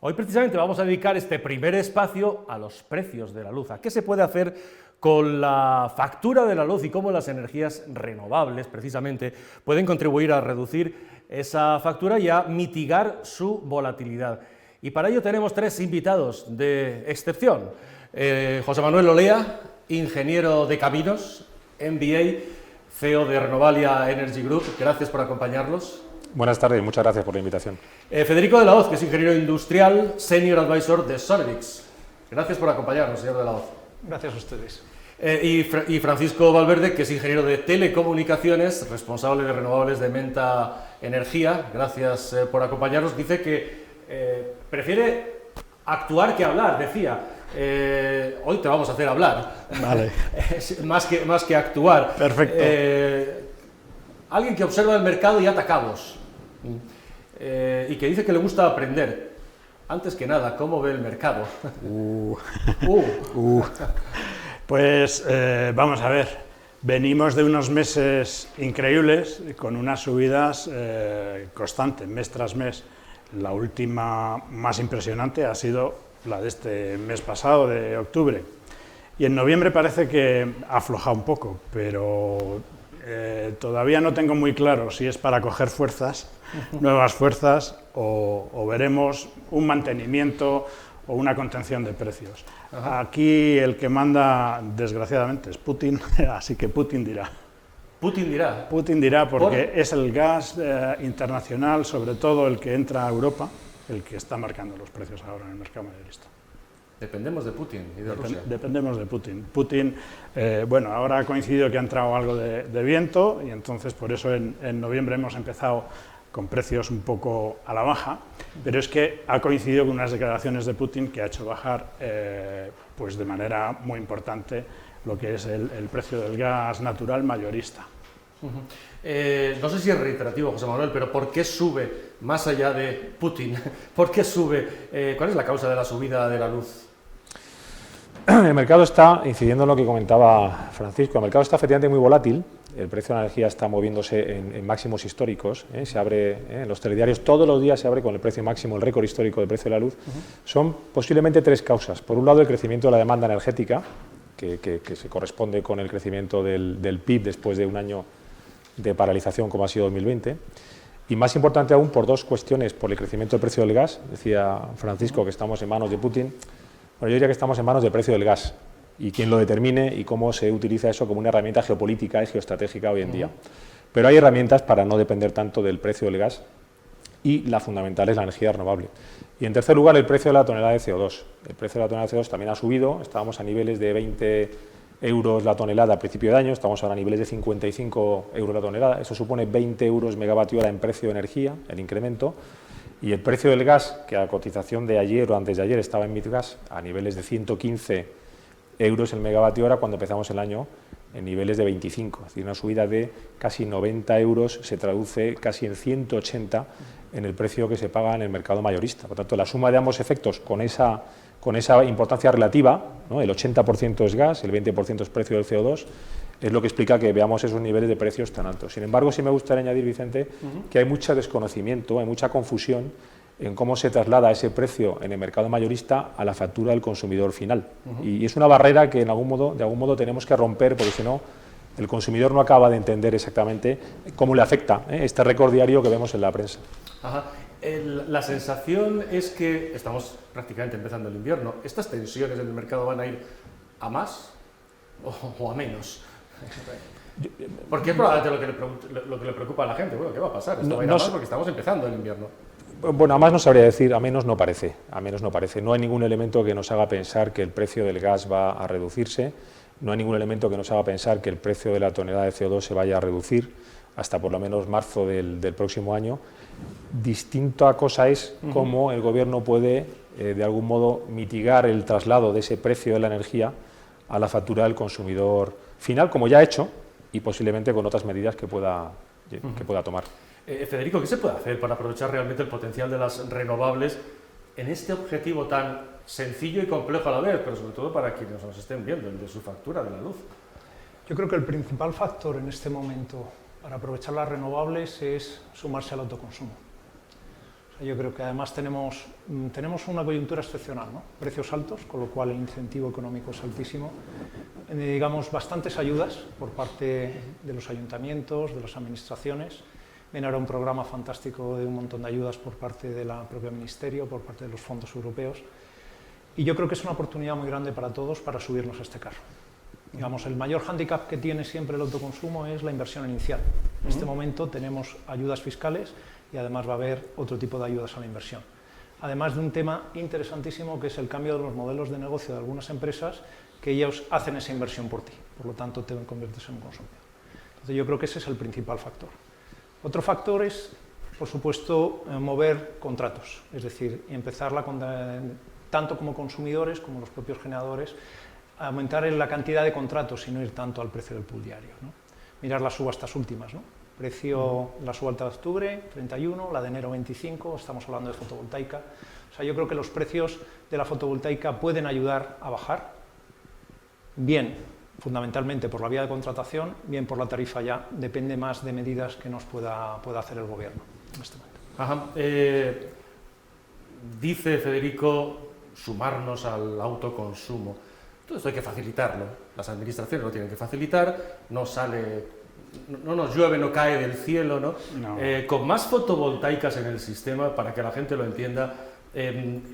Hoy precisamente vamos a dedicar este primer espacio a los precios de la luz, a qué se puede hacer con la factura de la luz y cómo las energías renovables, precisamente, pueden contribuir a reducir esa factura y a mitigar su volatilidad. Y para ello tenemos tres invitados de excepción. José Manuel Olea, ingeniero de caminos, MBA, CEO de Renovalia Energy Group. Gracias por acompañarnos. Buenas tardes y muchas gracias por la invitación. Federico de la Hoz, que es ingeniero industrial, Senior Advisor de Sonnedix. Gracias por acompañarnos, señor de la Hoz. Gracias a ustedes. Y Francisco Valverde, que es ingeniero de telecomunicaciones, responsable de renovables de Menta Energía. Gracias por acompañarnos. Dice que prefiere actuar que hablar, decía. Hoy te vamos a hacer hablar. Vale. más que actuar. Perfecto. Alguien que observa el mercado y ata cabos. Y que dice que le gusta aprender. Antes que nada, ¿cómo ve el mercado? Pues vamos a ver, venimos de unos meses increíbles con unas subidas constantes, mes tras mes. La última más impresionante ha sido la de este mes pasado, de octubre. Y en noviembre parece que ha aflojado un poco, pero todavía no tengo muy claro si es para coger fuerzas, nuevas fuerzas, o veremos un mantenimiento o una contención de precios. Ajá. Aquí el que manda, desgraciadamente, es Putin, así que Putin dirá. ¿Putin dirá? Putin dirá porque es el gas internacional, sobre todo el que entra a Europa, el que está marcando los precios ahora en el mercado mayorista. Dependemos de Putin y de Rusia. Dependemos de Putin. Putin, bueno, ahora ha coincidido que ha entrado algo de viento y entonces por eso en noviembre hemos empezado con precios un poco a la baja, pero es que ha coincidido con unas declaraciones de Putin que ha hecho bajar pues de manera muy importante lo que es el precio del gas natural mayorista. No sé si es reiterativo, José Manuel, pero ¿por qué sube, más allá de Putin, por qué sube? ¿Cuál es la causa de la subida de la luz? El mercado está, incidiendo en lo que comentaba Francisco, el mercado está efectivamente muy volátil, el precio de la energía está moviéndose en máximos históricos, se abre, en los telediarios todos los días se abre con el precio máximo, el récord histórico del precio de la luz. Son posiblemente tres causas. Por un lado, el crecimiento de la demanda energética, que se corresponde con el crecimiento del PIB después de un año de paralización como ha sido 2020, y más importante aún por dos cuestiones, por el crecimiento del precio del gas. Decía Francisco que estamos en manos de Putin. Bueno, yo diría que estamos en manos del precio del gas y quién lo determine y cómo se utiliza eso como una herramienta geopolítica y geoestratégica hoy en día. Pero hay herramientas para no depender tanto del precio del gas y la fundamental es la energía renovable. Y en tercer lugar, el precio de la tonelada de CO2. El precio de la tonelada de CO2 también ha subido, estábamos a niveles de 20 euros la tonelada a principio de año, estamos ahora a niveles de 55 euros la tonelada, eso supone 20 euros megavatio hora en precio de energía, el incremento. Y el precio del gas, que a cotización de ayer o antes de ayer estaba en MITGAS a niveles de 115 euros el megavatio hora cuando empezamos el año en niveles de 25, es decir, una subida de casi 90 euros se traduce casi en 180 en el precio que se paga en el mercado mayorista. Por tanto, la suma de ambos efectos con esa importancia relativa, ¿no? El 80% es gas, el 20% es precio del CO2, es lo que explica que veamos esos niveles de precios tan altos. Sin embargo, sí me gustaría añadir, Vicente, que hay mucho desconocimiento, hay mucha confusión en cómo se traslada ese precio en el mercado mayorista a la factura del consumidor final. Y es una barrera que de algún modo tenemos que romper, porque si no, el consumidor no acaba de entender exactamente cómo le afecta este récord diario que vemos en la prensa. Ajá. La sensación es que estamos prácticamente empezando el invierno. ¿Estas tensiones en el mercado van a ir a más o a menos? Porque es probablemente lo que le preocupa a la gente. Bueno, ¿qué va a pasar? Esto va a ir a más porque estamos empezando el invierno. Bueno, a más no sabría decir, a menos no parece. No hay ningún elemento que nos haga pensar que el precio del gas va a reducirse, no hay ningún elemento que nos haga pensar que el precio de la tonelada de CO2 se vaya a reducir hasta por lo menos marzo del próximo año. Distinta cosa es cómo el Gobierno puede, de algún modo, mitigar el traslado de ese precio de la energía a la factura del consumidor final, como ya ha hecho, y posiblemente con otras medidas que pueda tomar. Federico, ¿qué se puede hacer para aprovechar realmente el potencial de las renovables en este objetivo tan sencillo y complejo a la vez, pero sobre todo para quienes nos estén viendo, el de su factura de la luz? Yo creo que el principal factor en este momento para aprovechar las renovables es sumarse al autoconsumo. O Yo creo que además tenemos una coyuntura excepcional, ¿no? Precios altos, con lo cual el incentivo económico es altísimo. Digamos, bastantes ayudas por parte de los ayuntamientos, de las administraciones. Viene ahora un programa fantástico de un montón de ayudas por parte del propio Ministerio, por parte de los fondos europeos. Y yo creo que es una oportunidad muy grande para todos para subirnos a este carro. Digamos, el mayor hándicap que tiene siempre el autoconsumo es la inversión inicial. En este momento tenemos ayudas fiscales y además va a haber otro tipo de ayudas a la inversión. Además de un tema interesantísimo que es el cambio de los modelos de negocio de algunas empresas, que ellos hacen esa inversión por ti, por lo tanto te conviertes en un consumidor. Entonces yo creo que ese es el principal factor. Otro factor es, por supuesto, mover contratos, es decir, empezarla tanto como consumidores como los propios generadores, a aumentar la cantidad de contratos y no ir tanto al precio del pool diario, ¿no? Mirar las subastas últimas, ¿no? Precio, la subasta de octubre, 31, la de enero 25, estamos hablando de fotovoltaica. O sea, yo creo que los precios de la fotovoltaica pueden ayudar a bajar, bien, fundamentalmente por la vía de contratación, bien por la tarifa ya, depende más de medidas que nos pueda hacer el gobierno en este momento. Ajá. Dice Federico, sumarnos al autoconsumo. Todo esto hay que facilitarlo, las administraciones lo tienen que facilitar, no nos llueve, no cae del cielo, ¿no? No. Con más fotovoltaicas en el sistema, para que la gente lo entienda,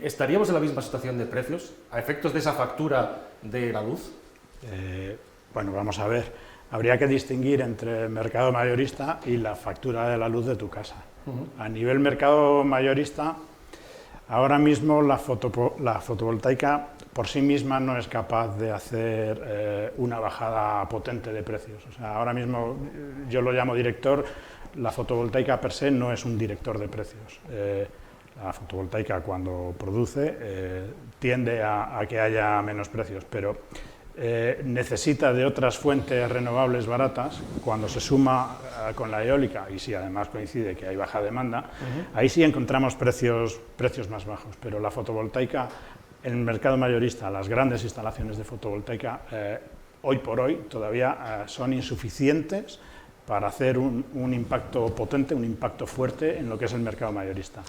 ¿estaríamos en la misma situación de precios a efectos de esa factura de la luz? Bueno, vamos a ver, habría que distinguir entre el mercado mayorista y la factura de la luz de tu casa. A nivel mercado mayorista, ahora mismo la fotovoltaica por sí misma no es capaz de hacer una bajada potente de precios. O sea, ahora mismo yo lo llamo director, la fotovoltaica per se no es un director de precios. La fotovoltaica cuando produce tiende a que haya menos precios, pero necesita de otras fuentes renovables baratas. Cuando se suma con la eólica, y si además coincide que hay baja demanda, ahí sí encontramos precios más bajos, pero la fotovoltaica en el mercado mayorista, las grandes instalaciones de fotovoltaica, hoy por hoy todavía son insuficientes para hacer un impacto potente, un impacto fuerte en lo que es el mercado mayorista.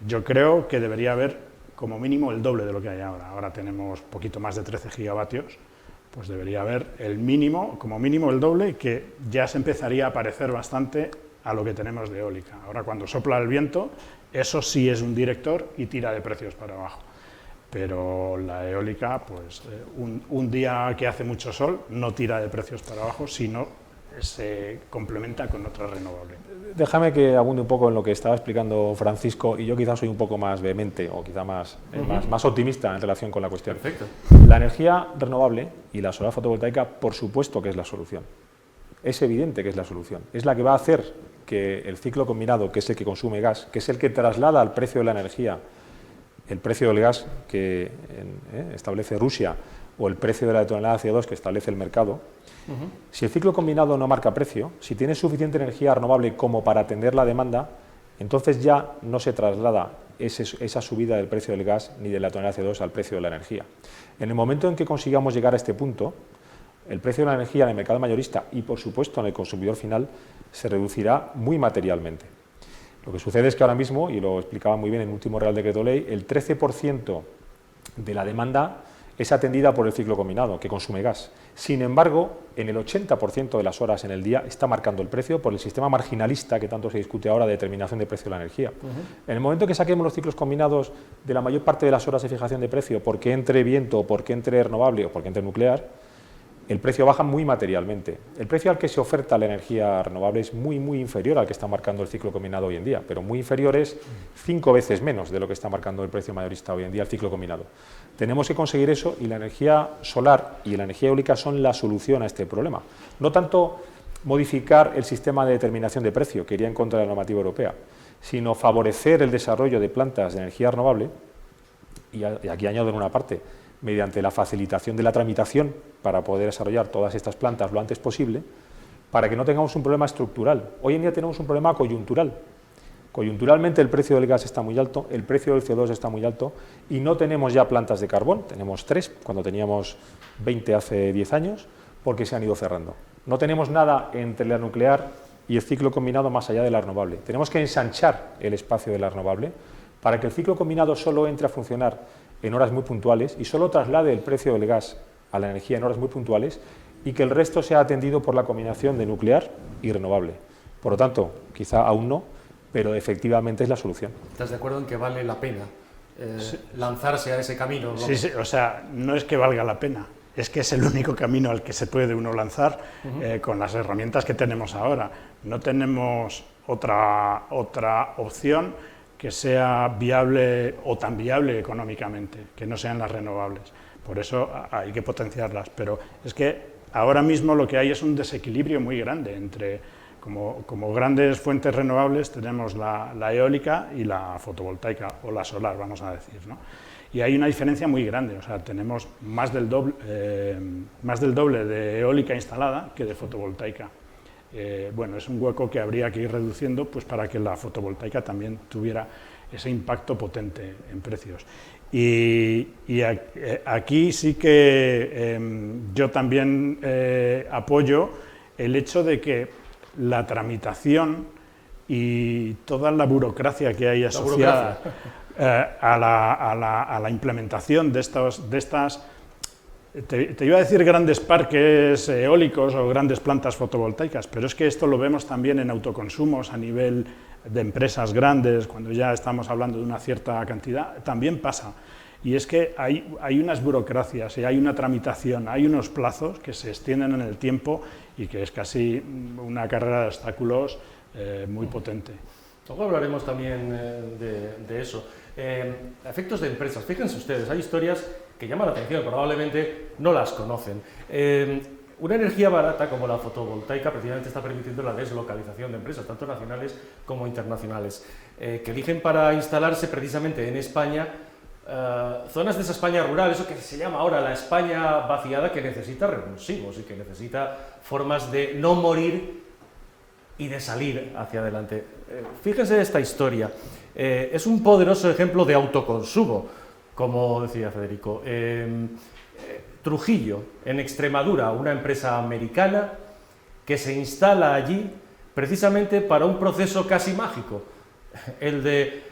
Yo creo que debería haber como mínimo el doble de lo que hay ahora. Ahora tenemos poquito más de 13 gigavatios, pues debería haber el mínimo, como mínimo el doble, que ya se empezaría a parecer bastante a lo que tenemos de eólica. Ahora cuando sopla el viento, eso sí es un director y tira de precios para abajo. Pero la eólica, pues un día que hace mucho sol, no tira de precios para abajo, sino se complementa con otra renovable. Déjame que abunde un poco en lo que estaba explicando Francisco, y yo quizás soy un poco más vehemente o quizá más optimista en relación con la cuestión. Perfecto. La energía renovable y la solar fotovoltaica, por supuesto que es la solución. Es evidente que es la solución. Es la que va a hacer que el ciclo combinado, que es el que consume gas, que es el que traslada al precio de la energía el precio del gas que establece Rusia o el precio de la tonelada de CO2 que establece el mercado, si el ciclo combinado no marca precio, si tiene suficiente energía renovable como para atender la demanda, entonces ya no se traslada esa subida del precio del gas ni de la tonelada de CO2 al precio de la energía. En el momento en que consigamos llegar a este punto, el precio de la energía en el mercado mayorista y, por supuesto, en el consumidor final se reducirá muy materialmente. Lo que sucede es que ahora mismo, y lo explicaba muy bien en el último Real Decreto Ley, el 13% de la demanda es atendida por el ciclo combinado, que consume gas. Sin embargo, en el 80% de las horas en el día está marcando el precio por el sistema marginalista que tanto se discute ahora de determinación de precio de la energía. En el momento que saquemos los ciclos combinados de la mayor parte de las horas de fijación de precio, porque entre viento, porque entre renovable o porque entre nuclear, el precio baja muy materialmente. El precio al que se oferta la energía renovable es muy inferior al que está marcando el ciclo combinado hoy en día, pero muy inferior es 5 veces menos de lo que está marcando el precio mayorista hoy en día el ciclo combinado. Tenemos que conseguir eso, y la energía solar y la energía eólica son la solución a este problema. No tanto modificar el sistema de determinación de precio, que iría en contra de la normativa europea, sino favorecer el desarrollo de plantas de energía renovable, y aquí añado en una parte, mediante la facilitación de la tramitación para poder desarrollar todas estas plantas lo antes posible, para que no tengamos un problema estructural. Hoy en día tenemos un problema coyuntural. Coyunturalmente el precio del gas está muy alto, el precio del CO2 está muy alto, y no tenemos ya plantas de carbón, tenemos 3, cuando teníamos 20 hace 10 años, porque se han ido cerrando. No tenemos nada entre la nuclear y el ciclo combinado más allá de la renovable. Tenemos que ensanchar el espacio de la renovable, para que el ciclo combinado solo entre a funcionar en horas muy puntuales y solo traslade el precio del gas a la energía en horas muy puntuales y que el resto sea atendido por la combinación de nuclear y renovable. Por lo tanto, quizá aún no, pero efectivamente es la solución. ¿Estás de acuerdo en que vale la pena lanzarse a ese camino, ¿no? Sí, sí, o sea, no es que valga la pena, es que es el único camino al que se puede uno lanzar con las herramientas que tenemos ahora. No tenemos otra opción que sea viable o tan viable económicamente, que no sean las renovables. Por eso hay que potenciarlas, pero es que ahora mismo lo que hay es un desequilibrio muy grande entre, como grandes fuentes renovables tenemos la eólica y la fotovoltaica, o la solar, vamos a decir, ¿no? Y hay una diferencia muy grande, o sea, tenemos más del doble de eólica instalada que de fotovoltaica. Bueno, es un hueco que habría que ir reduciendo pues, para que la fotovoltaica también tuviera ese impacto potente en precios. Y aquí sí que yo también apoyo el hecho de que la tramitación y toda la burocracia que hay asociada a la implementación de estas, te iba a decir grandes parques eólicos o grandes plantas fotovoltaicas, pero es que esto lo vemos también en autoconsumos a nivel de empresas grandes, cuando ya estamos hablando de una cierta cantidad, también pasa. Y es que hay unas burocracias y hay una tramitación, hay unos plazos que se extienden en el tiempo y que es casi una carrera de obstáculos muy potente. Luego hablaremos también de eso. Efectos de empresas. Fíjense ustedes, hay historias que llaman la atención, probablemente no las conocen. Una energía barata como la fotovoltaica precisamente está permitiendo la deslocalización de empresas, tanto nacionales como internacionales, que eligen para instalarse precisamente en España zonas de esa España rural, eso que se llama ahora la España vaciada, que necesita revulsivos y que necesita formas de no morir y de salir hacia adelante. Fíjense esta historia, es un poderoso ejemplo de autoconsumo, como decía Federico. Trujillo, en Extremadura, una empresa americana que se instala allí precisamente para un proceso casi mágico, el de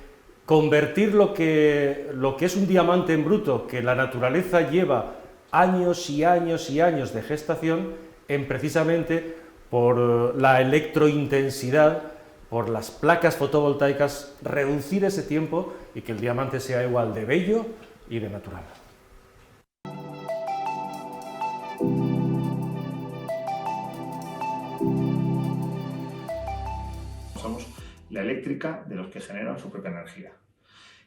convertir lo que es un diamante en bruto, que la naturaleza lleva años y años y años de gestación, en precisamente por la electrointensidad, por las placas fotovoltaicas, reducir ese tiempo y que el diamante sea igual de bello y de natural. Somos la eléctrica de los que generan su propia energía.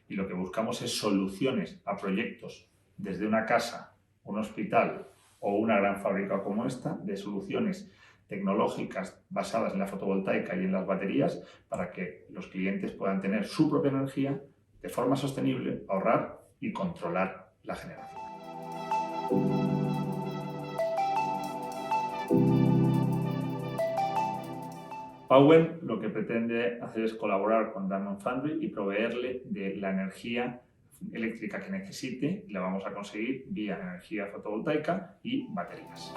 Y lo que buscamos es soluciones a proyectos desde una casa, un hospital o una gran fábrica como esta, de soluciones tecnológicas basadas en la fotovoltaica y en las baterías para que los clientes puedan tener su propia energía de forma sostenible, ahorrar y controlar la generación. Powin lo que pretende hacer es colaborar con Diamond Foundry y proveerle de la energía eléctrica que necesite, y la vamos a conseguir vía energía fotovoltaica y baterías.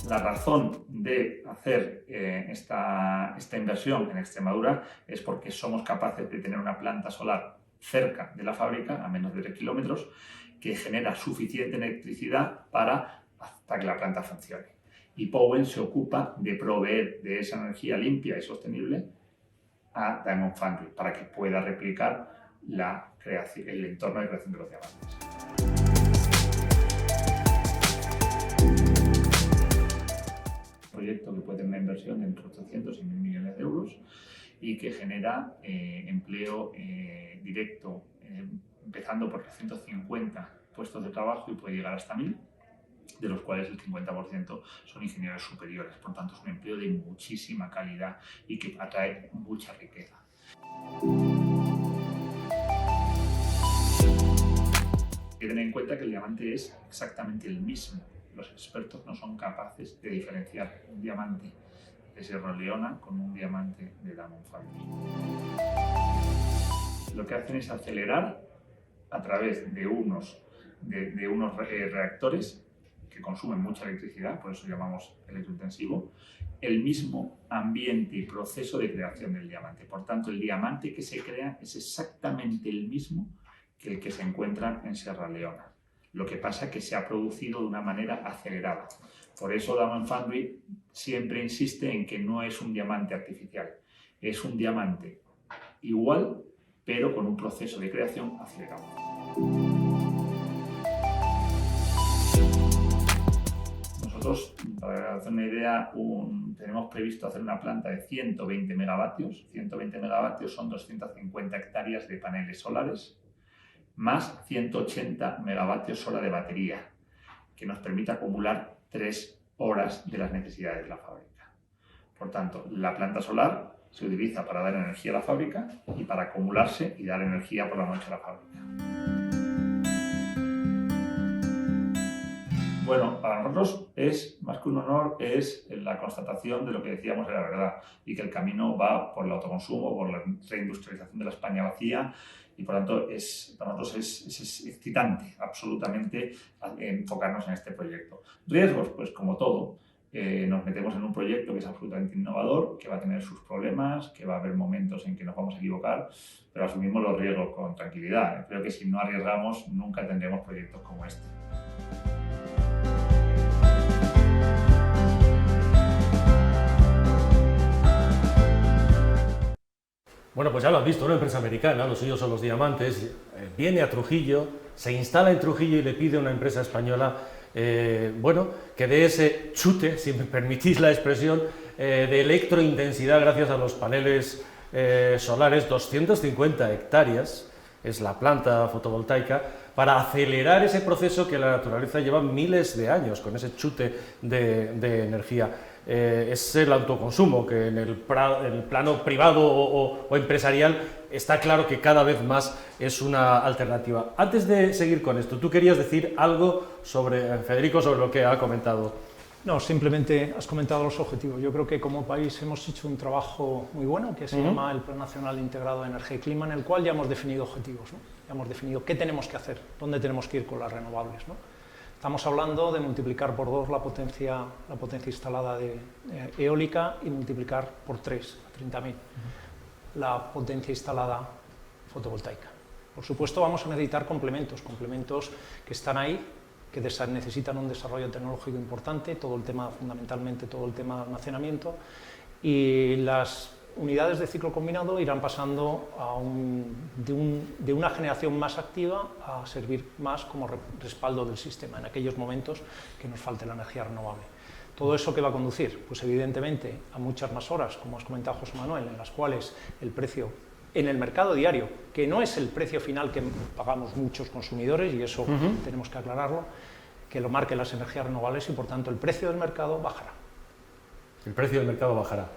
La razón de hacer esta inversión en Extremadura es porque somos capaces de tener una planta solar cerca de la fábrica, a menos de 3 kilómetros, que genera suficiente electricidad hasta que la planta funcione. Y Powin se ocupa de proveer de esa energía limpia y sostenible a Diamond Foundry para que pueda replicar el entorno de creación de los diamantes. Un proyecto que puede tener una inversión de entre 800 y 1.000 millones de euros y que genera empleo directo, empezando por 150 puestos de trabajo y puede llegar hasta 1.000, de los cuales el 50% son ingenieros superiores. Por tanto, es un empleo de muchísima calidad y que atrae mucha riqueza. Hay que tener en cuenta que el diamante es exactamente el mismo. Los expertos no son capaces de diferenciar un diamante de Sierra Leona con un diamante de Diamond Foundry. Lo que hacen es acelerar a través de unos reactores que consumen mucha electricidad, por eso llamamos electrointensivo, el mismo ambiente y proceso de creación del diamante. Por tanto, el diamante que se crea es exactamente el mismo que el que se encuentra en Sierra Leona. Lo que pasa es que se ha producido de una manera acelerada. Por eso Diamond Foundry siempre insiste en que no es un diamante artificial, es un diamante igual, pero con un proceso de creación acelerado. Nosotros, para hacer una idea, tenemos previsto hacer una planta de 120 megavatios. 120 megavatios son 250 hectáreas de paneles solares, más 180 megavatios hora de batería, que nos permite acumular 3 horas de las necesidades de la fábrica. Por tanto, la planta solar se utiliza para dar energía a la fábrica y para acumularse y dar energía por la noche a la fábrica. Bueno, para nosotros es más que un honor, es la constatación de lo que decíamos era verdad y que el camino va por el autoconsumo, por la reindustrialización de la España vacía y por tanto para nosotros es excitante absolutamente enfocarnos en este proyecto. Riesgos, pues como todo. Nos metemos en un proyecto que es absolutamente innovador, que va a tener sus problemas, que va a haber momentos en que nos vamos a equivocar, pero asumimos los riesgos con tranquilidad. Creo que si no arriesgamos, nunca tendremos proyectos como este. Bueno, pues ya lo has visto, una empresa americana, los suyos son los diamantes, viene a Trujillo, se instala en Trujillo y le pide a una empresa española bueno, que dé ese chute, si me permitís la expresión, de electrointensidad gracias a los paneles solares, 250 hectáreas, es la planta fotovoltaica, para acelerar ese proceso que la naturaleza lleva miles de años, con ese chute de energía. Es el autoconsumo, que en el plano privado o empresarial está claro que cada vez más es una alternativa. Antes de seguir con esto, ¿tú querías decir algo sobre, Federico, sobre lo que ha comentado? No, simplemente has comentado los objetivos. Yo creo que como país hemos hecho un trabajo muy bueno que se llama el Plan Nacional Integrado de Energía y Clima, en el cual ya hemos definido objetivos, ¿no? Ya hemos definido qué tenemos que hacer, dónde tenemos que ir con las renovables, ¿no? Estamos hablando de multiplicar por 2 la potencia instalada de eólica y multiplicar por 3, 30.000, la potencia instalada fotovoltaica. Por supuesto vamos a necesitar complementos que están ahí, que necesitan un desarrollo tecnológico importante, fundamentalmente todo el tema de almacenamiento, y las unidades de ciclo combinado irán pasando de una generación más activa a servir más como respaldo del sistema en aquellos momentos que nos falte la energía renovable. ¿Todo eso qué va a conducir? Pues evidentemente a muchas más horas, como has comentado José Manuel, en las cuales el precio en el mercado diario, que no es el precio final que pagamos muchos consumidores, y eso tenemos que aclararlo, que lo marquen las energías renovables y por tanto el precio del mercado bajará. El precio del mercado bajará.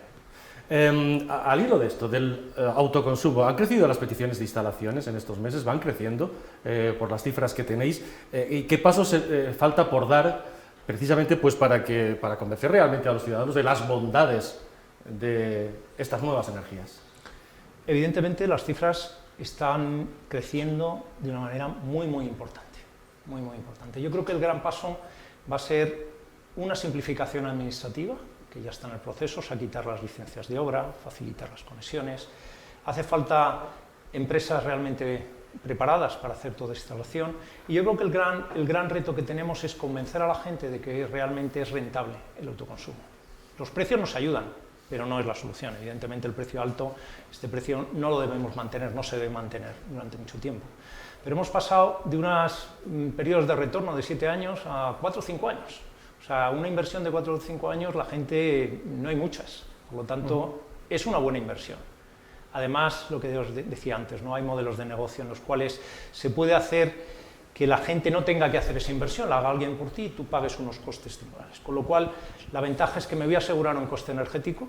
Al hilo de esto, del autoconsumo, ¿han crecido las peticiones de instalaciones en estos meses? ¿Van creciendo por las cifras que tenéis? ¿Y qué pasos falta por dar precisamente pues, para convencer realmente a los ciudadanos de las bondades de estas nuevas energías? Evidentemente las cifras están creciendo de una manera muy importante, muy importante. Yo creo que el gran paso va a ser una simplificación administrativa, que ya está en el proceso, o sea, quitar las licencias de obra, facilitar las conexiones. Hace falta empresas realmente preparadas para hacer toda esta instalación, y yo creo que el gran reto que tenemos es convencer a la gente de que realmente es rentable el autoconsumo. Los precios nos ayudan, pero no es la solución. Evidentemente el precio alto, este precio no lo debemos mantener, no se debe mantener durante mucho tiempo. Pero hemos pasado de unos periodos de retorno de 7 años a 4 o 5 años. O sea, una inversión de 4 o 5 años, la gente, no hay muchas, por lo tanto, es una buena inversión. Además, lo que os decía antes, ¿no? Hay modelos de negocio en los cuales se puede hacer que la gente no tenga que hacer esa inversión, la haga alguien por ti y tú pagues unos costes temporales. Con lo cual, la ventaja es que me voy a asegurar un coste energético,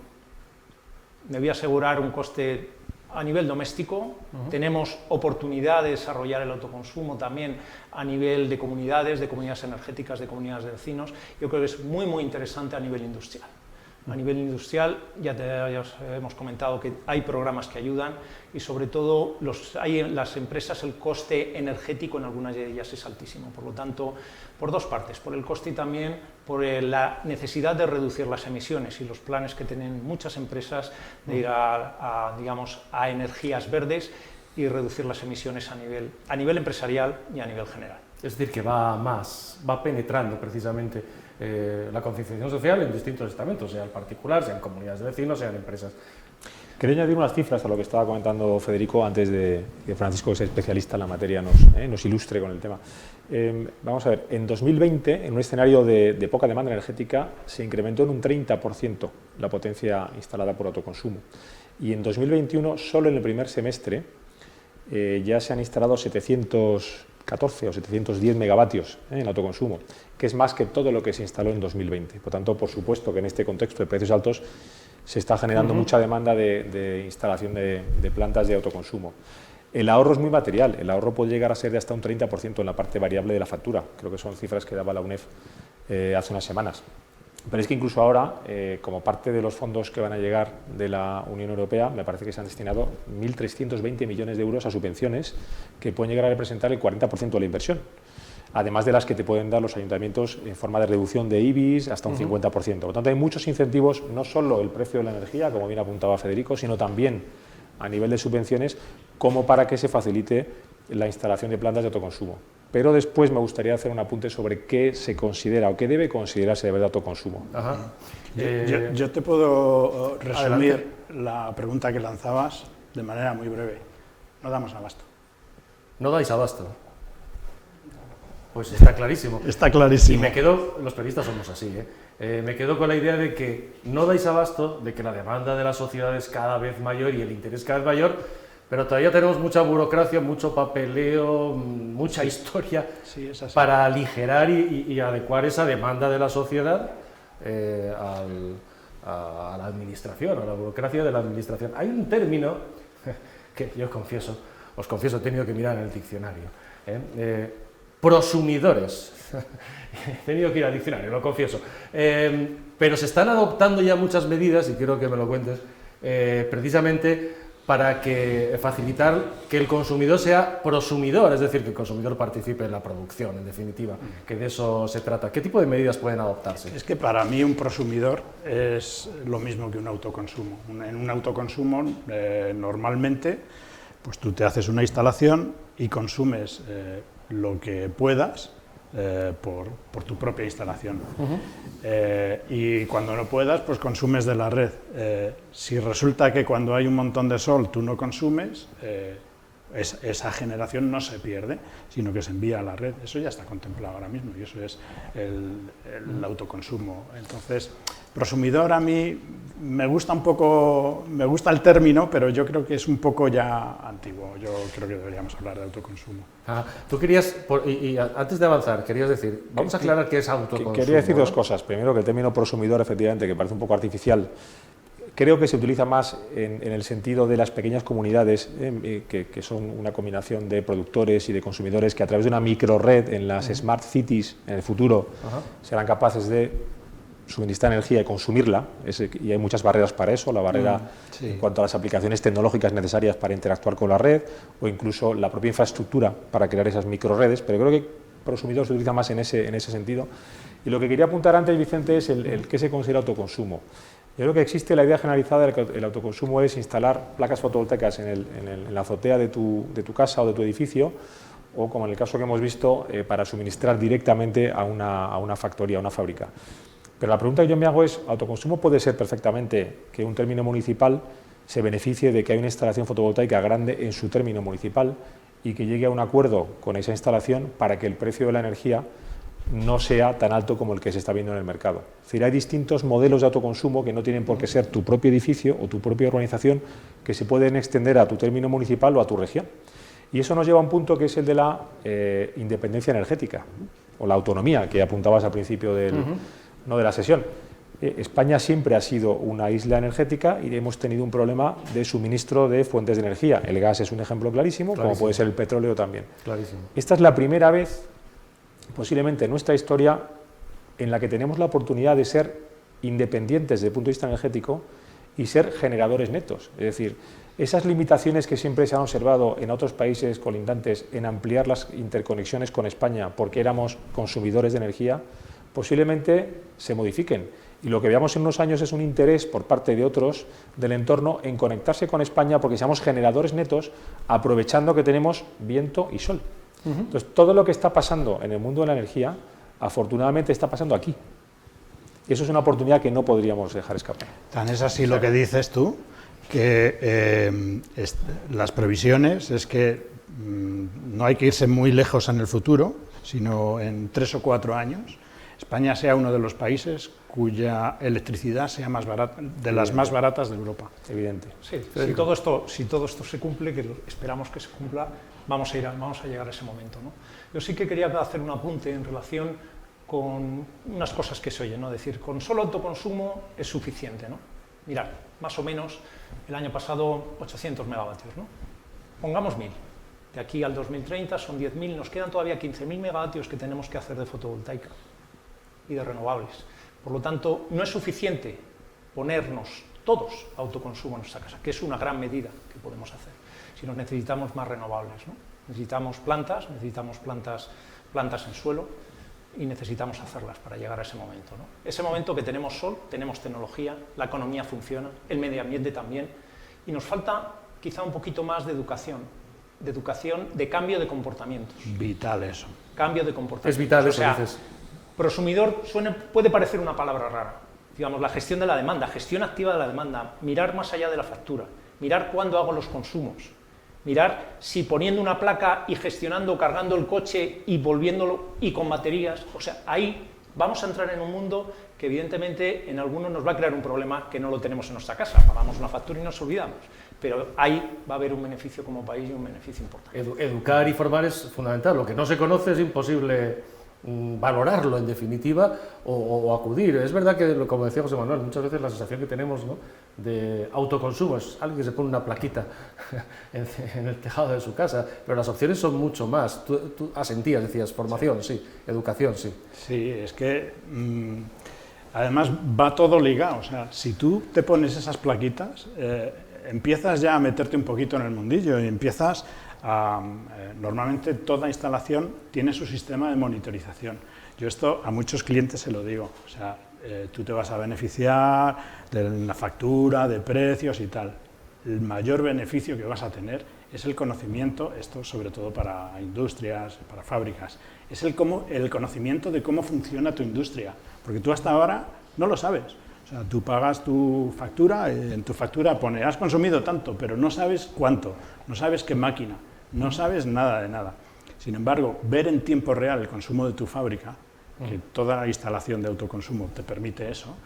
me voy a asegurar un coste a nivel doméstico, tenemos oportunidad de desarrollar el autoconsumo también a nivel de comunidades energéticas, de comunidades de vecinos. Yo creo que es muy interesante a nivel industrial. A nivel industrial, ya os hemos comentado que hay programas que ayudan y sobre todo hay en las empresas el coste energético en algunas de ellas es altísimo. Por lo tanto, por dos partes, por el coste y también por la necesidad de reducir las emisiones y los planes que tienen muchas empresas de ir digamos, a energías verdes y reducir las emisiones a nivel empresarial y a nivel general. Es decir, que va penetrando precisamente la concienciación social en distintos estamentos, sea en particular, sea en comunidades de vecinos, sea en empresas. Quería añadir unas cifras a lo que estaba comentando Federico antes de que Francisco, que es especialista en la materia, nos ilustre con el tema. Vamos a ver, en 2020, en un escenario de poca demanda energética, se incrementó en un 30% la potencia instalada por autoconsumo. Y en 2021, solo en el primer semestre, ya se han instalado 714 o 710 megavatios en autoconsumo, que es más que todo lo que se instaló en 2020. Por tanto, por supuesto que en este contexto de precios altos se está generando mucha demanda de instalación de plantas de autoconsumo. El ahorro es muy material, el ahorro puede llegar a ser de hasta un 30% en la parte variable de la factura, creo que son cifras que daba la UNEF hace unas semanas. Pero es que incluso ahora, como parte de los fondos que van a llegar de la Unión Europea, me parece que se han destinado 1.320 millones de euros a subvenciones que pueden llegar a representar el 40% de la inversión, además de las que te pueden dar los ayuntamientos en forma de reducción de IBIs hasta un 50%. Por lo tanto, hay muchos incentivos, no solo el precio de la energía, como bien apuntaba Federico, sino también a nivel de subvenciones, como para que se facilite la instalación de plantas de autoconsumo. Pero después me gustaría hacer un apunte sobre qué se considera o qué debe considerarse de verdad autoconsumo. Ajá. Yo te puedo resumir adelante. la pregunta que lanzabas de manera muy breve. No damos abasto. No dais abasto. Pues está clarísimo. Está clarísimo. Y me quedo, los periodistas somos así, me quedo con la idea de que no dais abasto, de que la demanda de la sociedad es cada vez mayor y el interés cada vez mayor, pero todavía tenemos mucha burocracia, mucho papeleo, mucha historia Sí, es así. para aligerar y adecuar esa demanda de la sociedad a la administración, a la burocracia de la administración. Hay un término que yo os confieso, he tenido que mirar en el diccionario. Prosumidores. He tenido que ir al diccionario, lo confieso. Pero se están adoptando ya muchas medidas, y quiero que me lo cuentes, precisamente para facilitar que el consumidor sea prosumidor, es decir, que el consumidor participe en la producción, en definitiva, que de eso se trata. ¿Qué tipo de medidas pueden adoptarse? Es que para mí un prosumidor es lo mismo que un autoconsumo. En un autoconsumo, normalmente, pues tú te haces una instalación y consumes lo que puedas por tu propia instalación. Y cuando no puedas, pues consumes de la red. Si resulta que cuando hay un montón de sol tú no consumes, esa generación no se pierde, sino que se envía a la red. Eso ya está contemplado ahora mismo y eso es el autoconsumo. Entonces, prosumidor a mí me gusta un poco, me gusta el término, pero yo creo que es un poco ya antiguo. Yo creo que deberíamos hablar de autoconsumo. Tú querías, antes de avanzar, querías decir, vamos a aclarar qué es autoconsumo. Quería decir dos cosas. Primero, que el término prosumidor, efectivamente, que parece un poco artificial, creo que se utiliza más en el sentido de las pequeñas comunidades, que son una combinación de productores y de consumidores que a través de una microred en las smart cities en el futuro serán capaces de suministrar energía y consumirla, y hay muchas barreras para eso, la barrera en cuanto a las aplicaciones tecnológicas necesarias para interactuar con la red, o incluso la propia infraestructura para crear esas microredes, pero creo que prosumidor se utiliza más en ese sentido. Y lo que quería apuntar antes, Vicente, es el qué se considera autoconsumo. Yo creo que existe la idea generalizada de que el autoconsumo es instalar placas fotovoltaicas en la azotea de tu casa o de tu edificio, o como en el caso que hemos visto, para suministrar directamente a una factoría, a una fábrica. Pero la pregunta que yo me hago es, ¿autoconsumo puede ser perfectamente que un término municipal se beneficie de que hay una instalación fotovoltaica grande en su término municipal y que llegue a un acuerdo con esa instalación para que el precio de la energía no sea tan alto como el que se está viendo en el mercado? Es decir, hay distintos modelos de autoconsumo que no tienen por qué ser tu propio edificio o tu propia urbanización, que se pueden extender a tu término municipal o a tu región. Y eso nos lleva a un punto que es el de la independencia energética, o la autonomía, que apuntabas al principio de la sesión. España siempre ha sido una isla energética y hemos tenido un problema de suministro de fuentes de energía. El gas es un ejemplo clarísimo, como puede ser el petróleo también. Clarísimo. Esta es la primera vez, posiblemente en nuestra historia, en la que tenemos la oportunidad de ser independientes desde el punto de vista energético y ser generadores netos. Es decir, esas limitaciones que siempre se han observado en otros países colindantes en ampliar las interconexiones con España porque éramos consumidores de energía, posiblemente se modifiquen. Y lo que veamos en unos años es un interés por parte de otros del entorno en conectarse con España porque seamos generadores netos, aprovechando que tenemos viento y sol. Entonces, todo lo que está pasando en el mundo de la energía, afortunadamente está pasando aquí. Y eso es una oportunidad que no podríamos dejar escapar. Tan es así lo que dices tú, que las previsiones es que no hay que irse muy lejos en el futuro, sino en 3 o 4 años, España sea uno de los países cuya electricidad sea más barata, de las más baratas de Europa. Evidente. Sí, si todo esto se cumple, que esperamos que se cumpla, vamos a llegar a ese momento, ¿no? Yo sí que quería hacer un apunte en relación con unas cosas que se oyen, ¿no? Es decir, con solo autoconsumo es suficiente, ¿no? Mirad, más o menos el año pasado 800 megavatios, ¿no? Pongamos 1000. De aquí al 2030 son 10.000, nos quedan todavía 15.000 megavatios que tenemos que hacer de fotovoltaica y de renovables. Por lo tanto, no es suficiente ponernos todos a autoconsumo en nuestra casa, que es una gran medida que podemos hacer, sino necesitamos más renovables, ¿no? Necesitamos plantas en suelo y necesitamos hacerlas para llegar a ese momento, ¿no? Ese momento que tenemos sol, tenemos tecnología, la economía funciona, el medio ambiente también, y nos falta quizá un poquito más de educación, de cambio de comportamientos. Vital eso. Cambio de comportamientos. Es vital eso, o sea, dices. Prosumidor puede parecer una palabra rara. Digamos, la gestión de la demanda, gestión activa de la demanda, mirar más allá de la factura, mirar cuándo hago los consumos, mirar si poniendo una placa y gestionando, cargando el coche y volviéndolo y con baterías, o sea, ahí vamos a entrar en un mundo que evidentemente en algunos nos va a crear un problema que no lo tenemos en nuestra casa, pagamos una factura y nos olvidamos, pero ahí va a haber un beneficio como país y un beneficio importante. Educar y formar es fundamental, lo que no se conoce es imposible valorarlo en definitiva o acudir. Es verdad que, como decía José Manuel, muchas veces la sensación que tenemos, ¿no?, de autoconsumo es alguien que se pone una plaquita en el tejado de su casa, pero las opciones son mucho más. Tú asentías, decías, formación, sí, educación, sí. Sí, es que además va todo ligado. O sea, si tú te pones esas plaquitas, empiezas ya a meterte un poquito en el mundillo y empiezas normalmente toda instalación tiene su sistema de monitorización. Yo esto a muchos clientes se lo digo, o sea, tú te vas a beneficiar de la factura, de precios y tal. El mayor beneficio que vas a tener es el conocimiento, esto sobre todo para industrias, para fábricas, es el conocimiento de cómo funciona tu industria, porque tú hasta ahora no lo sabes. O sea, tú pagas tu factura, en tu factura pone, has consumido tanto, pero no sabes cuánto, no sabes qué máquina, no sabes nada de nada. Sin embargo, ver en tiempo real el consumo de tu fábrica, que toda la instalación de autoconsumo te permite eso,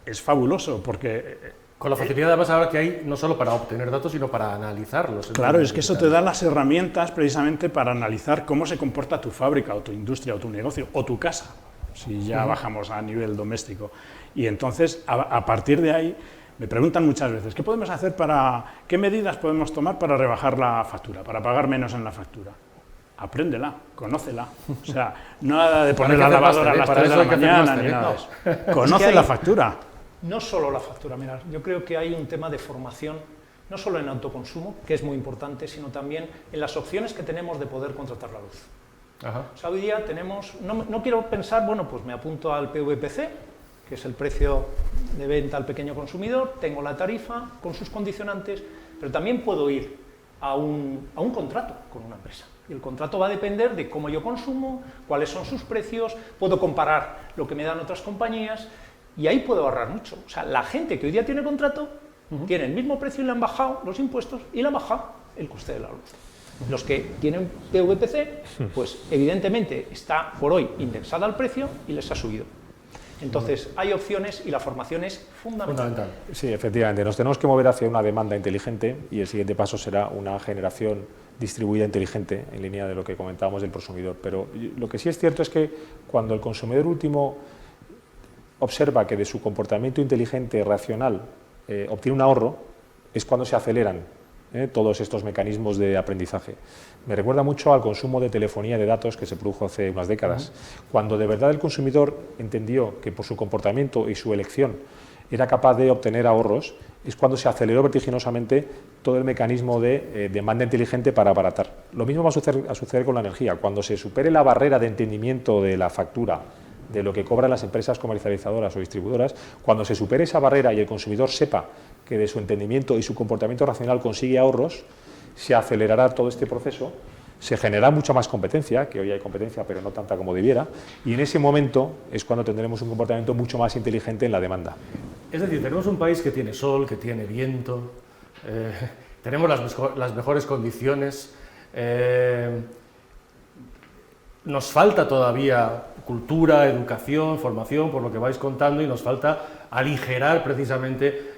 es fabuloso, porque Con la facilidad además ahora que hay, no solo para obtener datos, sino para analizarlos. Claro, es que eso te da las herramientas precisamente para analizar cómo se comporta tu fábrica, o tu industria, o tu negocio, o tu casa, si ya bajamos a nivel doméstico. Y entonces, a partir de ahí, me preguntan muchas veces, ¿qué medidas podemos tomar para rebajar la factura, para pagar menos en la factura? Apréndela, conócela. O sea, nada de poner la lavadora a las 3 de la mañana, ni nada de eso. Conoce la factura. No solo la factura, mirad, yo creo que hay un tema de formación, no solo en autoconsumo, que es muy importante, sino también en las opciones que tenemos de poder contratar la luz. Ajá. O sea, hoy día tenemos, no quiero pensar, bueno, pues me apunto al PVPC, que es el precio de venta al pequeño consumidor, tengo la tarifa con sus condicionantes, pero también puedo ir a un contrato con una empresa. Y el contrato va a depender de cómo yo consumo, cuáles son sus precios, puedo comparar lo que me dan otras compañías, y ahí puedo ahorrar mucho. O sea, la gente que hoy día tiene contrato tiene el mismo precio y le han bajado los impuestos y le han bajado el coste de la luz. Los que tienen PVPC, pues evidentemente está por hoy indexada al precio y les ha subido. Entonces, hay opciones y la formación es fundamental. Sí, efectivamente, nos tenemos que mover hacia una demanda inteligente y el siguiente paso será una generación distribuida inteligente, en línea de lo que comentábamos del prosumidor. Pero lo que sí es cierto es que cuando el consumidor último observa que de su comportamiento inteligente, racional, obtiene un ahorro, es cuando se aceleran todos estos mecanismos de aprendizaje. Me recuerda mucho al consumo de telefonía de datos que se produjo hace unas décadas, cuando de verdad el consumidor entendió que por su comportamiento y su elección era capaz de obtener ahorros, es cuando se aceleró vertiginosamente todo el mecanismo de demanda inteligente para abaratar. Lo mismo va a suceder con la energía. Cuando se supere la barrera de entendimiento de la factura, de lo que cobran las empresas comercializadoras o distribuidoras, cuando se supere esa barrera y el consumidor sepa que de su entendimiento y su comportamiento racional consigue ahorros, se acelerará todo este proceso, se generará mucha más competencia, que hoy hay competencia pero no tanta como debiera, y en ese momento es cuando tendremos un comportamiento mucho más inteligente en la demanda. Es decir, tenemos un país que tiene sol, que tiene viento, tenemos las mejores condiciones, nos falta todavía cultura, educación, formación, por lo que vais contando, y nos falta aligerar precisamente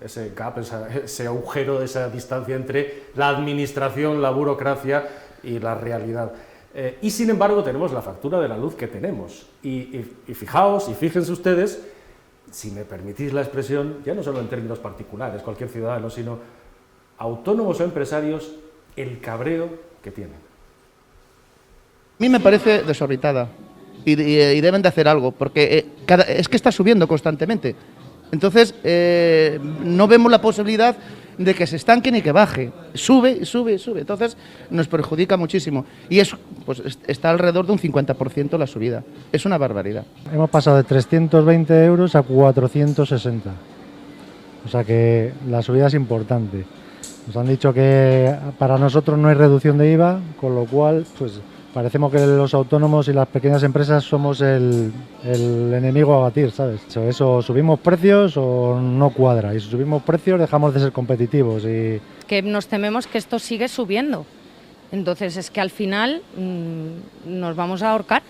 ese gap, ese agujero, esa distancia entre la administración, la burocracia y la realidad. Y sin embargo tenemos la factura de la luz que tenemos. Y fijaos, y fíjense ustedes, si me permitís la expresión, ya no solo en términos particulares, cualquier ciudadano, sino autónomos o empresarios, el cabreo que tienen. A mí me parece desorbitada y deben de hacer algo, porque es que está subiendo constantemente. Entonces, no vemos la posibilidad de que se estanque ni que baje. Sube, sube, sube. Entonces, nos perjudica muchísimo. Y pues, está alrededor de un 50% la subida. Es una barbaridad. Hemos pasado de 320 euros a 460. O sea que la subida es importante. Nos han dicho que para nosotros no hay reducción de IVA, con lo cual, pues parecemos que los autónomos y las pequeñas empresas somos el enemigo a batir, ¿sabes? Eso, subimos precios o no cuadra, y si subimos precios dejamos de ser competitivos. Que nos tememos que esto sigue subiendo, entonces es que al final nos vamos a ahorcar.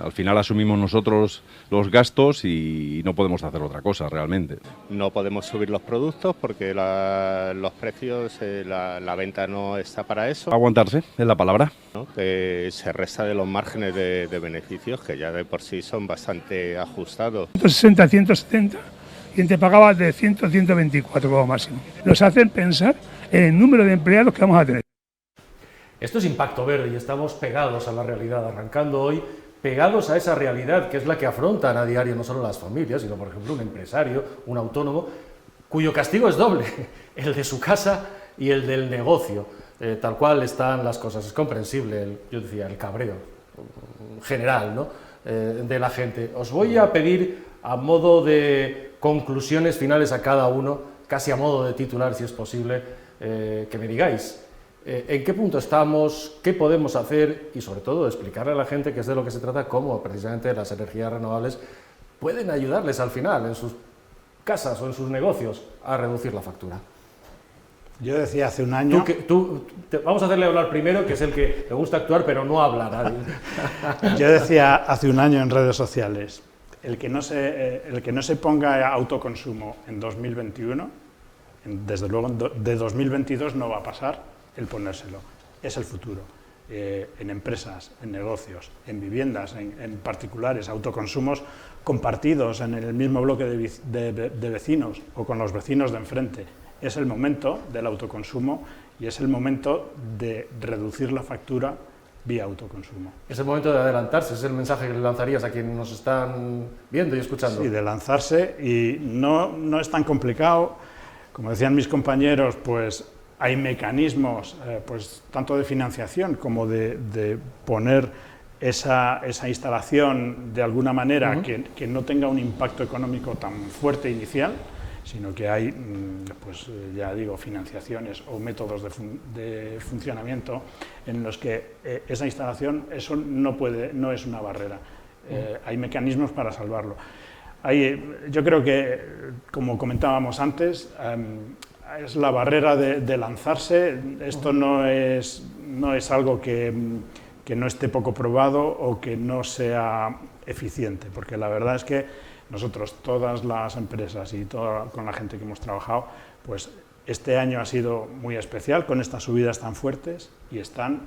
Al final asumimos nosotros los gastos y no podemos hacer otra cosa realmente. No podemos subir los productos porque los precios, la venta no está para eso. Aguantarse es la palabra. ¿No? Que se resta de los márgenes de beneficios que ya de por sí son bastante ajustados. 160 a 170 y te pagaba de 100 a 124 como máximo. Nos hacen pensar en el número de empleados que vamos a tener. Esto es Impacto Verde y estamos pegados a la realidad, arrancando hoy pegados a esa realidad que es la que afrontan a diario no solo las familias, sino por ejemplo un empresario, un autónomo, cuyo castigo es doble, el de su casa y el del negocio. Tal cual están las cosas, es comprensible, yo decía, el cabreo general, ¿no? De la gente. Os voy a pedir, a modo de conclusiones finales a cada uno, casi a modo de titular si es posible, que me digáis en qué punto estamos, qué podemos hacer y sobre todo explicarle a la gente que es de lo que se trata, cómo precisamente las energías renovables pueden ayudarles al final en sus casas o en sus negocios a reducir la factura. Yo decía hace un año... Vamos a hacerle hablar primero, que es el que le gusta actuar pero no hablar. Yo decía hace un año en redes sociales, el que no se ponga autoconsumo en 2021, desde luego de 2022 no va a pasar el ponérselo, es el futuro. En empresas, en negocios, en viviendas, en particulares, autoconsumos compartidos en el mismo bloque de vecinos o con los vecinos de enfrente. Es el momento del autoconsumo y es el momento de reducir la factura vía autoconsumo. Es el momento de adelantarse, es el mensaje que le lanzarías a quienes nos están viendo y escuchando. Sí, de lanzarse, y no es tan complicado. Como decían mis compañeros, pues hay mecanismos, pues tanto de financiación como de poner esa instalación de alguna manera que no tenga un impacto económico tan fuerte inicial, sino que hay, pues ya digo, financiaciones o métodos de funcionamiento en los que esa instalación, eso no es una barrera. Hay mecanismos para salvarlo. Yo creo que, como comentábamos antes, es la barrera de lanzarse. Esto no es algo que no esté poco probado o que no sea eficiente, porque la verdad es que nosotros, todas las empresas y con la gente que hemos trabajado, pues este año ha sido muy especial con estas subidas tan fuertes y están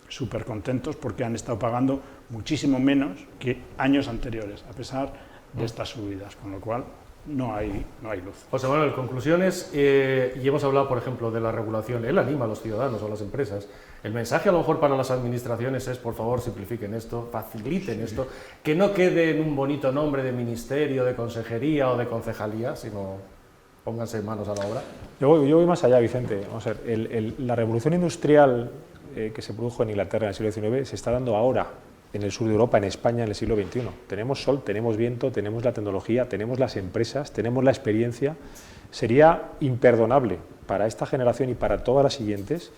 súper contentos porque han estado pagando muchísimo menos que años anteriores, a pesar de estas subidas, con lo cual no hay luz. José Manuel, conclusiones, y hemos hablado, por ejemplo, de la regulación. Él anima a los ciudadanos o a las empresas. El mensaje a lo mejor para las administraciones es, por favor, simplifiquen esto, faciliten esto, que no quede en un bonito nombre de ministerio, de consejería o de concejalía, sino pónganse manos a la obra. Yo voy más allá, Vicente. Vamos a ver, la revolución industrial que se produjo en Inglaterra en el siglo XIX se está dando ahora en el sur de Europa, en España, en el siglo XXI. Tenemos sol, tenemos viento, tenemos la tecnología, tenemos las empresas, tenemos la experiencia. Sería imperdonable para esta generación y para todas las siguientes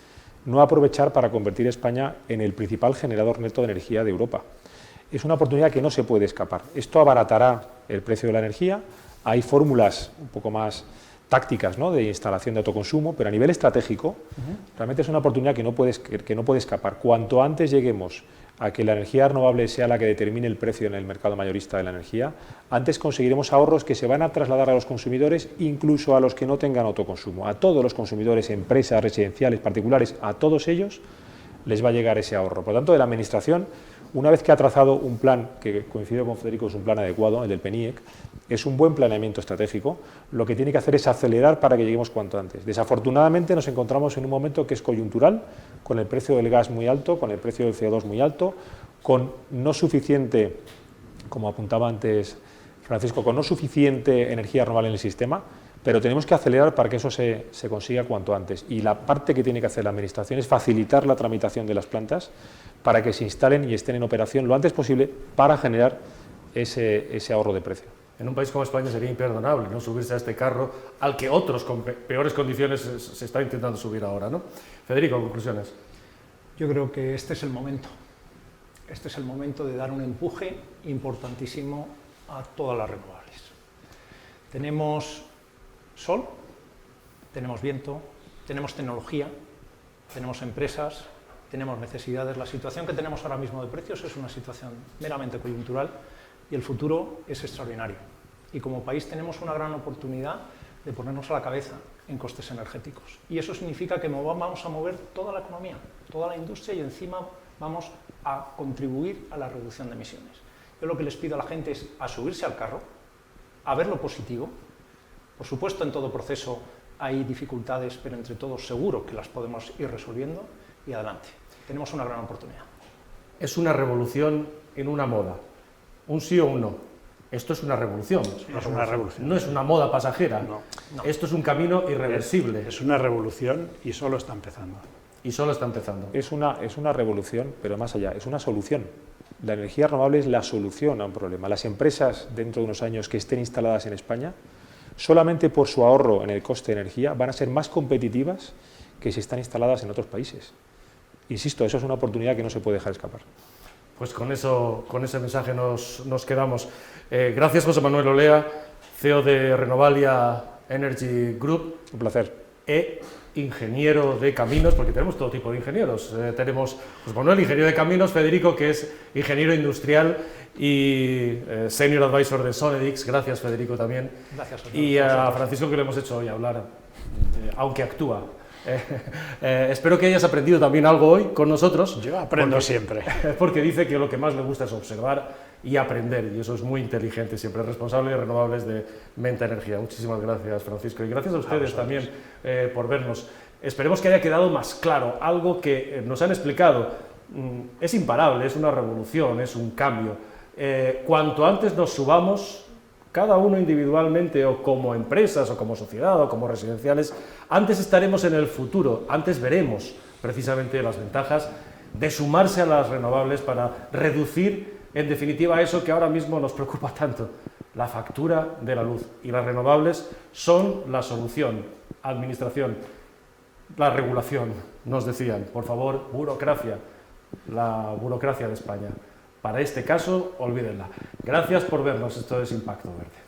no aprovechar para convertir a España en el principal generador neto de energía de Europa. Es una oportunidad que no se puede escapar. Esto abaratará el precio de la energía. Hay fórmulas un poco más tácticas, ¿no?, de instalación de autoconsumo, pero a nivel estratégico realmente es una oportunidad que no puede escapar. Cuanto antes lleguemos a que la energía renovable sea la que determine el precio en el mercado mayorista de la energía, antes conseguiremos ahorros que se van a trasladar a los consumidores, incluso a los que no tengan autoconsumo. A todos los consumidores, empresas, residenciales, particulares, a todos ellos les va a llegar ese ahorro. Por lo tanto, de la Administración, una vez que ha trazado un plan, que coincido con Federico, es un plan adecuado, el del PENIEC, es un buen planeamiento estratégico, lo que tiene que hacer es acelerar para que lleguemos cuanto antes. Desafortunadamente nos encontramos en un momento que es coyuntural, con el precio del gas muy alto, con el precio del CO2 muy alto, con no suficiente, como apuntaba antes Francisco, con no suficiente energía renovable en el sistema, pero tenemos que acelerar para que eso se consiga cuanto antes. Y la parte que tiene que hacer la Administración es facilitar la tramitación de las plantas para que se instalen y estén en operación lo antes posible para generar ese ahorro de precio. En un país como España sería imperdonable no subirse a este carro al que otros con peores condiciones se está intentando subir ahora, ¿no? Federico, conclusiones. Yo creo que este es el momento. Este es el momento de dar un empuje importantísimo a todas las renovables. Tenemos sol, tenemos viento, tenemos tecnología, tenemos empresas, tenemos necesidades. La situación que tenemos ahora mismo de precios es una situación meramente coyuntural y el futuro es extraordinario. Y como país tenemos una gran oportunidad de ponernos a la cabeza en costes energéticos. Y eso significa que vamos a mover toda la economía, toda la industria y encima vamos a contribuir a la reducción de emisiones. Yo lo que les pido a la gente es a subirse al carro, a ver lo positivo. Por supuesto, en todo proceso hay dificultades, pero entre todos seguro que las podemos ir resolviendo y adelante. Tenemos una gran oportunidad. Es una revolución en una moda. Un sí o un no. Esto es una revolución. No es una revolución. No es una moda pasajera. No. Esto es un camino irreversible. Es una revolución y solo está empezando. Y solo está empezando. Es una revolución, pero más allá, es una solución. La energía renovable es la solución a un problema. Las empresas, dentro de unos años que estén instaladas en España, solamente por su ahorro en el coste de energía, van a ser más competitivas que si están instaladas en otros países. Insisto, eso es una oportunidad que no se puede dejar escapar. Pues con ese mensaje nos quedamos. Gracias, José Manuel Olea, CEO de Renovalia Energy Group. Un placer. Ingeniero de caminos, porque tenemos todo tipo de ingenieros. Tenemos José Manuel, ingeniero de caminos, Federico, que es ingeniero industrial y senior advisor de Sonedix. Gracias, Federico, también. Gracias a todos. Y a Francisco, que le hemos hecho hoy hablar, aunque actúa. Espero que hayas aprendido también algo hoy con nosotros. Yo aprendo siempre. Porque dice que lo que más le gusta es observar y aprender, y eso es muy inteligente, siempre responsable de renovables de Menta Energía. Muchísimas gracias, Francisco, y gracias a ustedes también por vernos. Esperemos que haya quedado más claro algo que nos han explicado. Es imparable, es una revolución, es un cambio. Cuanto antes nos subamos, cada uno individualmente o como empresas o como sociedad o como residenciales, antes estaremos en el futuro, antes veremos precisamente las ventajas de sumarse a las renovables para reducir, en definitiva, eso que ahora mismo nos preocupa tanto, la factura de la luz. Y las renovables son la solución. Administración, la regulación, nos decían, por favor, burocracia, la burocracia de España. Para este caso, olvídenla. Gracias por vernos, esto es Impacto Verde.